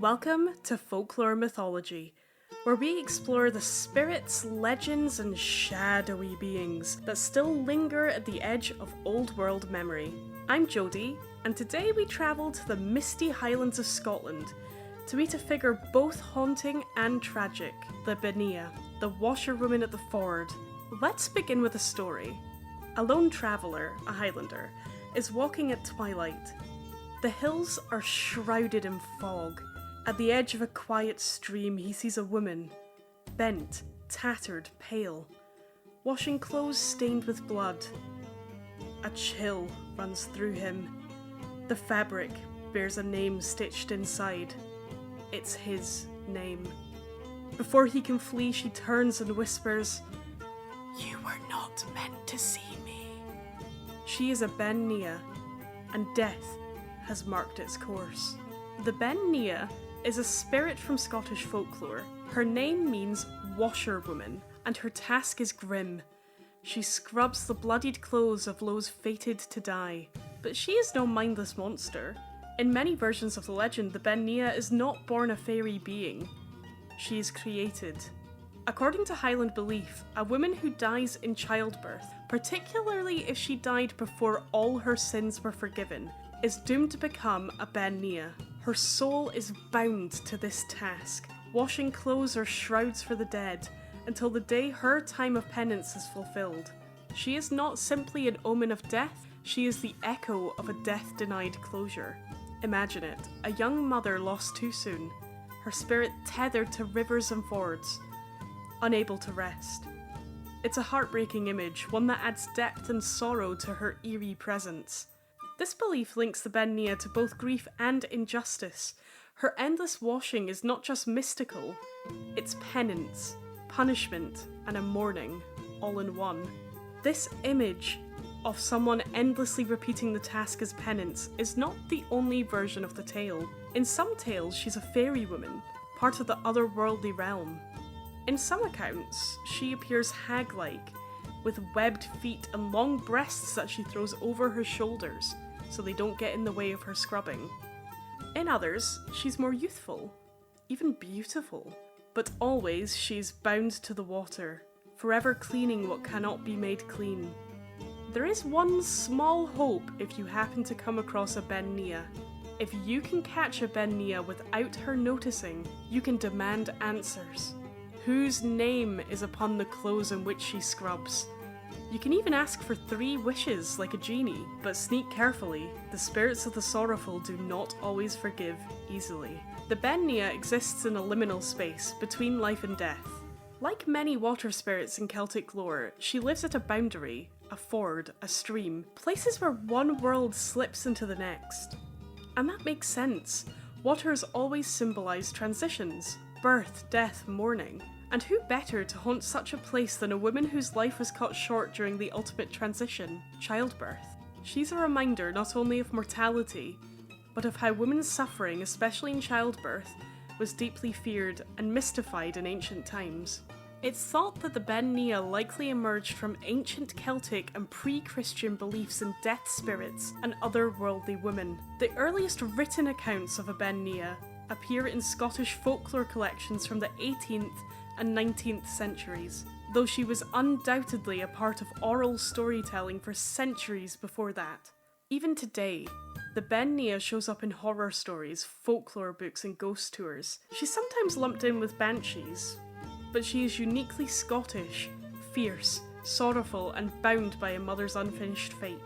Welcome to Folklore mythology, where we explore the spirits, legends, and shadowy beings that still linger at the edge of old world memory. I'm Jodie, and today we travel to the misty Highlands of Scotland to meet a figure both haunting and tragic, the Bean Nighe, the washerwoman at the ford. Let's begin with a story. A lone traveller, a Highlander, is walking at twilight. The hills are shrouded in fog. At the edge of a quiet stream, he sees a woman, bent, tattered, pale, washing clothes stained with blood. A chill runs through him. The fabric bears a name stitched inside. It's his name. Before he can flee, she turns and whispers, "You were not meant to see me." She is a Bean Nighe, and death has marked its course. The Bean Nighe is a spirit from Scottish folklore. Her name means washerwoman, and her task is grim. She scrubs the bloodied clothes of those fated to die. But she is no mindless monster. In many versions of the legend, the Bean Nighe is not born a fairy being. She is created. According to Highland belief, a woman who dies in childbirth, particularly if she died before all her sins were forgiven, is doomed to become a Bean Nighe. Her soul is bound to this task, washing clothes or shrouds for the dead, until the day her time of penance is fulfilled. She is not simply an omen of death, she is the echo of a death-denied closure. Imagine it, a young mother lost too soon, her spirit tethered to rivers and fords, unable to rest. It's a heartbreaking image, one that adds depth and sorrow to her eerie presence. This belief links the Bean Nighe to both grief and injustice. Her endless washing is not just mystical, it's penance, punishment, and a mourning, all in one. This image of someone endlessly repeating the task as penance is not the only version of the tale. In some tales, she's a fairy woman, part of the otherworldly realm. In some accounts, she appears hag-like, with webbed feet and long breasts that she throws over her shoulders so they don't get in the way of her scrubbing. In others, she's more youthful, even beautiful, but always she's bound to the water, forever cleaning what cannot be made clean. There is one small hope if you happen to come across a Bean Nighe. If you can catch a Bean Nighe without her noticing, you can demand answers. Whose name is upon the clothes in which she scrubs? You can even ask for 3 wishes like a genie, but sneak carefully. The spirits of the sorrowful do not always forgive easily. The Bean Nighe exists in a liminal space between life and death. Like many water spirits in Celtic lore, she lives at a boundary, a ford, a stream, places where one world slips into the next. And that makes sense. Water has always symbolised transitions, birth, death, mourning. And who better to haunt such a place than a woman whose life was cut short during the ultimate transition, childbirth? She's a reminder not only of mortality, but of how women's suffering, especially in childbirth, was deeply feared and mystified in ancient times. It's thought that the Bean Nighe likely emerged from ancient Celtic and pre-Christian beliefs in death spirits and otherworldly women. The earliest written accounts of a Bean Nighe appear in Scottish folklore collections from the 18th and 19th centuries, though she was undoubtedly a part of oral storytelling for centuries before that. Even today, the Bean Nighe shows up in horror stories, folklore books, and ghost tours. She's sometimes lumped in with banshees, but she is uniquely Scottish, fierce, sorrowful, and bound by a mother's unfinished fate.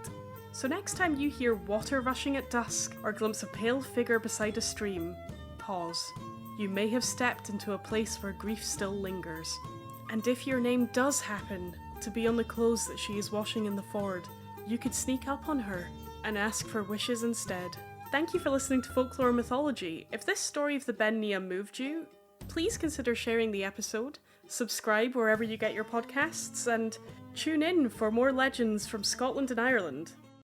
So next time you hear water rushing at dusk or glimpse a pale figure beside a stream, pause. You may have stepped into a place where grief still lingers. And if your name does happen to be on the clothes that she is washing in the ford, you could sneak up on her and ask for wishes instead. Thank you for listening to Folklore Mythology. If this story of the Bean Nighe moved you, please consider sharing the episode, subscribe wherever you get your podcasts, and tune in for more legends from Scotland and Ireland.